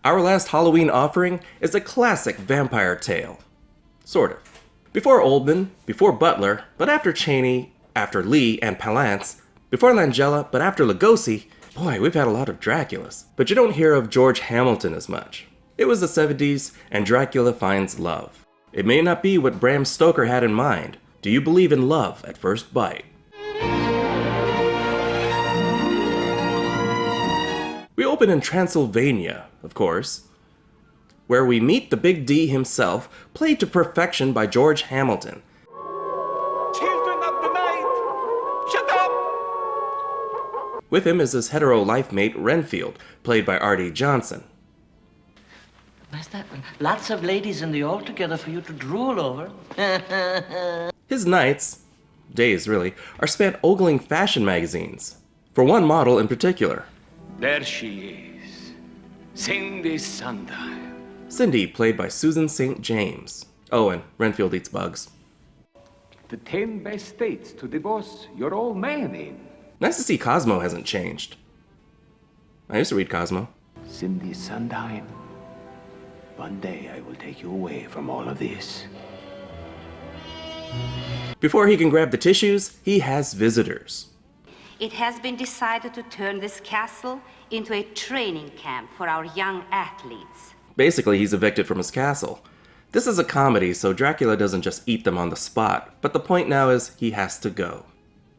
Our last Halloween offering is a classic vampire tale. Sort of. Before Oldman, before Butler, but after Chaney, after Lee and Palance, before Langella, but after Lugosi, boy, we've had a lot of Draculas. But you don't hear of George Hamilton as much. It was the 70s, and Dracula finds love. It may not be what Bram Stoker had in mind. Do you believe in love at first bite? We open in Transylvania, of course, where we meet the Big D himself, played to perfection by George Hamilton. Children of the night, shut up! With him is his hetero life mate Renfield, played by R.D. Johnson. Where's that one? Lots of ladies in the all together for you to drool over. His nights, days really, are spent ogling fashion magazines. For one model in particular. There she is, Cindy Sundial. Cindy, played by Susan St. James. Oh, and Renfield eats bugs. The 10 best states to divorce your old man in. Nice to see Cosmo hasn't changed. I used to read Cosmo. Cindy Sundial, one day I will take you away from all of this. Before he can grab the tissues, he has visitors. It has been decided to turn this castle into a training camp for our young athletes. Basically, he's evicted from his castle. This is a comedy, so Dracula doesn't just eat them on the spot, but the point now is he has to go.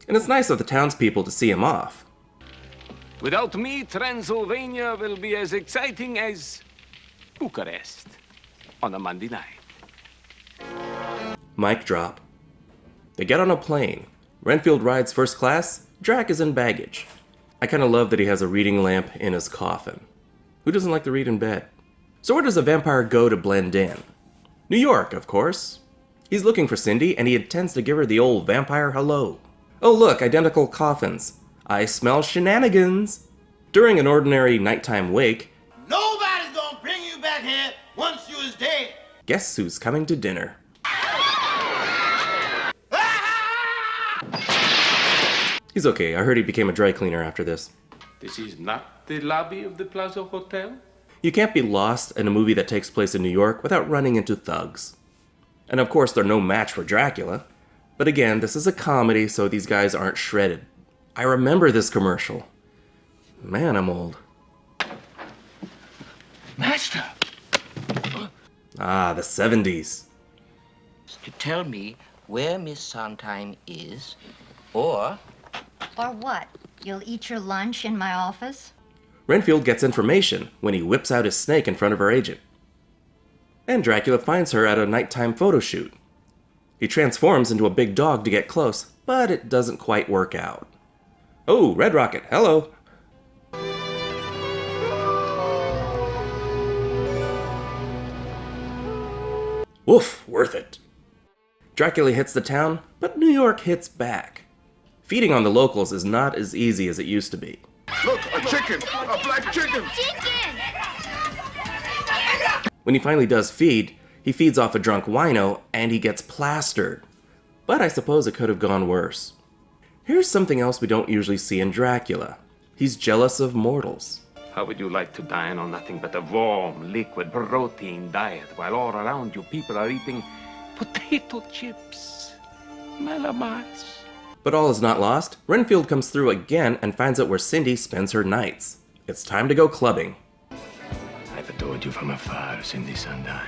And it's nice of the townspeople to see him off. Without me, Transylvania will be as exciting as Bucharest on a Monday night. Mic drop. They get on a plane. Renfield rides first class, Drac is in baggage. I kinda love that he has a reading lamp in his coffin. Who doesn't like to read in bed? So where does a vampire go to blend in? New York, of course. He's looking for Cindy, and he intends to give her the old vampire hello. Oh look, identical coffins. I smell shenanigans. During an ordinary nighttime wake, nobody's gonna bring you back here once you is dead. Guess who's coming to dinner? He's okay, I heard he became a dry cleaner after this. This is not the lobby of the Plaza Hotel? You can't be lost in a movie that takes place in New York without running into thugs. And of course, they're no match for Dracula. But again, this is a comedy, so these guys aren't shredded. I remember this commercial. Man, I'm old. Master! Ah, the 70s. To tell me where Miss Sondheim is, or... Or what? You'll eat your lunch in my office? Renfield gets information when he whips out his snake in front of her agent. And Dracula finds her at a nighttime photo shoot. He transforms into a big dog to get close, but it doesn't quite work out. Oh, Red Rocket, hello! Woof, worth it. Dracula hits the town, but New York hits back. Feeding on the locals is not as easy as it used to be. Look, a chicken! A black chicken! When he finally does feed, he feeds off a drunk wino and he gets plastered. But I suppose it could have gone worse. Here's something else we don't usually see in Dracula. He's jealous of mortals. How would you like to dine on nothing but a warm, liquid, protein diet while all around you people are eating potato chips, malamas? But all is not lost. Renfield comes through again and finds out where Cindy spends her nights. It's time to go clubbing. I've adored you from afar, Cindy Sundial.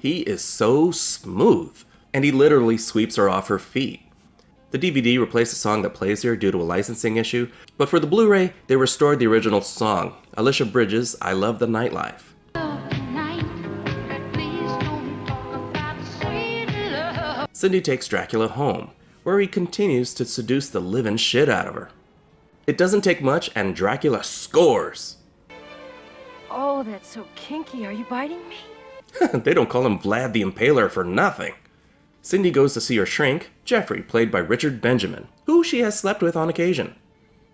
He is so smooth, and he literally sweeps her off her feet. The DVD replaced a song that plays here due to a licensing issue, but for the Blu-ray, they restored the original song, Alicia Bridges' I Love the Nightlife. Cindy takes Dracula home, where he continues to seduce the living shit out of her. It doesn't take much, and Dracula scores! Oh, that's so kinky. Are you biting me? They don't call him Vlad the Impaler for nothing. Cindy goes to see her shrink, Jeffrey, played by Richard Benjamin, who she has slept with on occasion.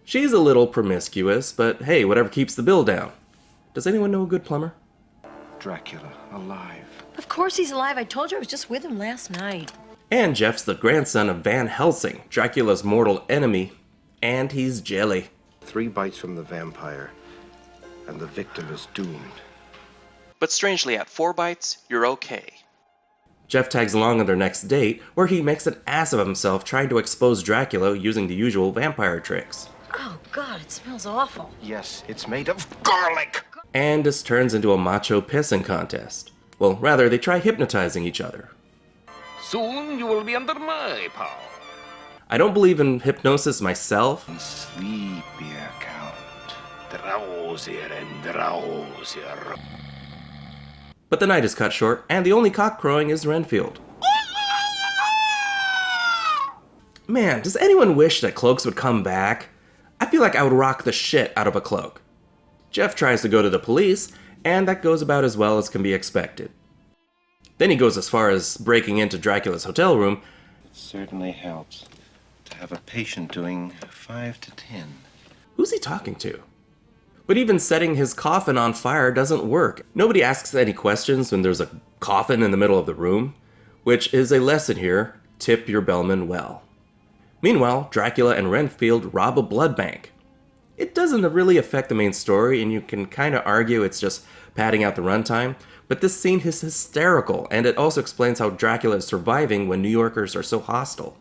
She's a little promiscuous, but hey, whatever keeps the bill down. Does anyone know a good plumber? Dracula, alive. Of course he's alive. I told you I was just with him last night. And Jeff's the grandson of Van Helsing, Dracula's mortal enemy, and he's jelly. 3 bites from the vampire, and the victim is doomed. But strangely, at 4 bites, you're okay. Jeff tags along on their next date, where he makes an ass of himself trying to expose Dracula using the usual vampire tricks. Oh, God, it smells awful. Yes, it's made of garlic. And this turns into a macho pissing contest. Well, rather, they try hypnotizing each other. Soon you will be under my power. I don't believe in hypnosis myself, Sleepier, Count. Drowsier and drowsier. but the night is cut short, and the only cock crowing is Renfield. Man, does anyone wish that cloaks would come back? I feel like I would rock the shit out of a cloak. Jeff tries to go to the police, and that goes about as well as can be expected. Then he goes as far as breaking into Dracula's hotel room. It certainly helps to have a patient doing 5 to 10. Who's he talking to? But even setting his coffin on fire doesn't work. Nobody asks any questions when there's a coffin in the middle of the room, which is a lesson here: tip your bellman well. Meanwhile, Dracula and Renfield rob a blood bank. It doesn't really affect the main story, and you can kind of argue it's just padding out the runtime, but this scene is hysterical, and it also explains how Dracula is surviving when New Yorkers are so hostile.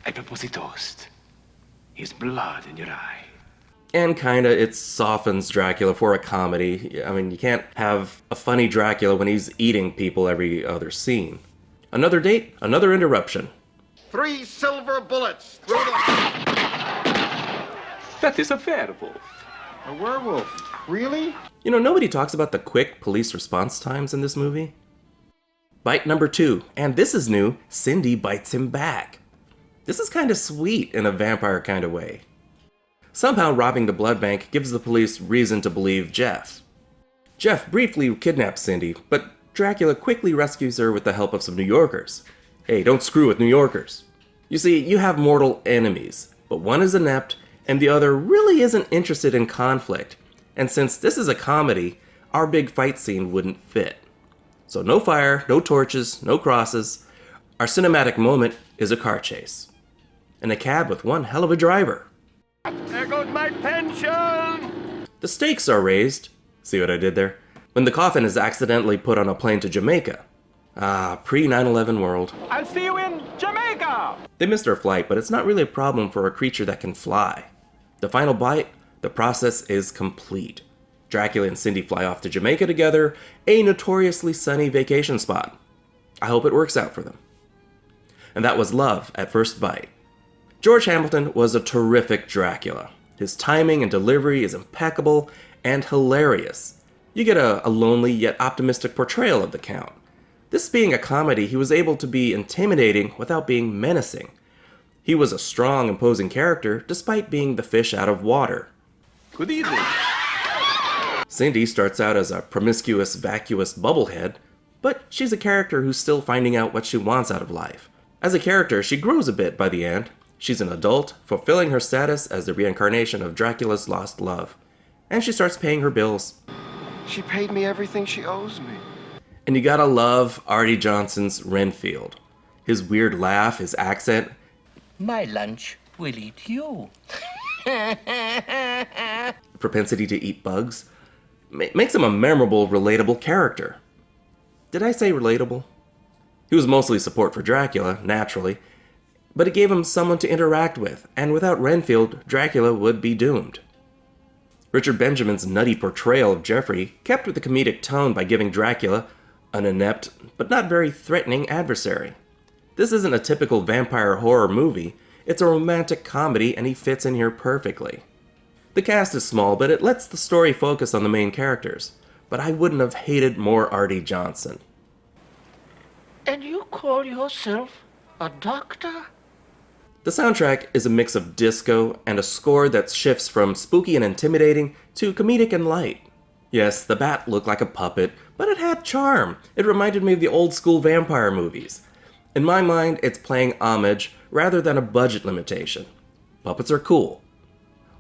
I propose a toast. His blood in your eye. And kinda, it softens Dracula for a comedy. I mean, you can't have a funny Dracula when he's eating people every other scene. Another date, another interruption. 3 silver bullets through the... That is a werewolf. A werewolf? Really? You know, nobody talks about the quick police response times in this movie. Bite number 2, and this is new: Cindy bites him back. This is kinda sweet in a vampire kind of way. Somehow robbing the blood bank gives the police reason to believe Jeff. Jeff briefly kidnaps Cindy, but Dracula quickly rescues her with the help of some New Yorkers. Hey, don't screw with New Yorkers. You see, you have mortal enemies, but one is inept, and the other really isn't interested in conflict. And since this is a comedy, our big fight scene wouldn't fit. So no fire, no torches, no crosses. Our cinematic moment is a car chase. In a cab with one hell of a driver. There goes my pension! The stakes are raised. See what I did there? When the coffin is accidentally put on a plane to Jamaica. Ah, pre-9/11 world. I'll see you in Jamaica! They missed their flight, but it's not really a problem for a creature that can fly. The final bite, the process is complete. Dracula and Cindy fly off to Jamaica together, a notoriously sunny vacation spot. I hope it works out for them. And that was love at first bite. George Hamilton was a terrific Dracula. His timing and delivery is impeccable and hilarious. You get a lonely yet optimistic portrayal of the Count. This being a comedy, he was able to be intimidating without being menacing. He was a strong, imposing character despite being the fish out of water. Good evening. Cindy starts out as a promiscuous, vacuous bubblehead, but she's a character who's still finding out what she wants out of life. As a character, she grows a bit by the end. She's an adult, fulfilling her status as the reincarnation of Dracula's lost love. And she starts paying her bills. She paid me everything she owes me. And you gotta love Artie Johnson's Renfield. His weird laugh, his accent. My lunch will eat you. Propensity to eat bugs. Makes him a memorable, relatable character. Did I say relatable? He was mostly support for Dracula, naturally, but it gave him someone to interact with, and without Renfield, Dracula would be doomed. Richard Benjamin's nutty portrayal of Geoffrey kept with the comedic tone by giving Dracula an inept, but not very threatening adversary. This isn't a typical vampire horror movie, it's a romantic comedy, and he fits in here perfectly. The cast is small, but it lets the story focus on the main characters, but I wouldn't have hated more Artie Johnson. And you call yourself a doctor? The soundtrack is a mix of disco and a score that shifts from spooky and intimidating to comedic and light. Yes, the bat looked like a puppet, but it had charm. It reminded me of the old school vampire movies. In my mind, it's paying homage rather than a budget limitation. Puppets are cool.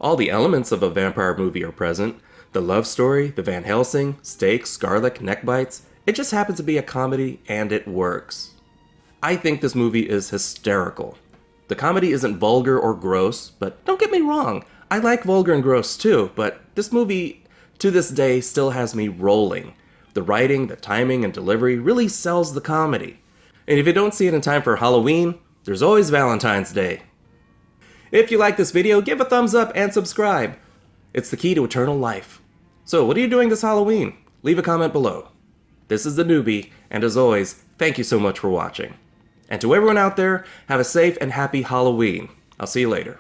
All the elements of a vampire movie are present. The love story, the Van Helsing, stakes, garlic, neck bites. It just happens to be a comedy, and it works. I think this movie is hysterical. The comedy isn't vulgar or gross, but don't get me wrong, I like vulgar and gross too, but this movie, to this day, still has me rolling. The writing, the timing, and delivery really sells the comedy. And if you don't see it in time for Halloween, there's always Valentine's Day. If you like this video, give a thumbs up and subscribe. It's the key to eternal life. So what are you doing this Halloween? Leave a comment below. This is theNewBee, and as always, thank you so much for watching. And to everyone out there, have a safe and happy Halloween. I'll see you later.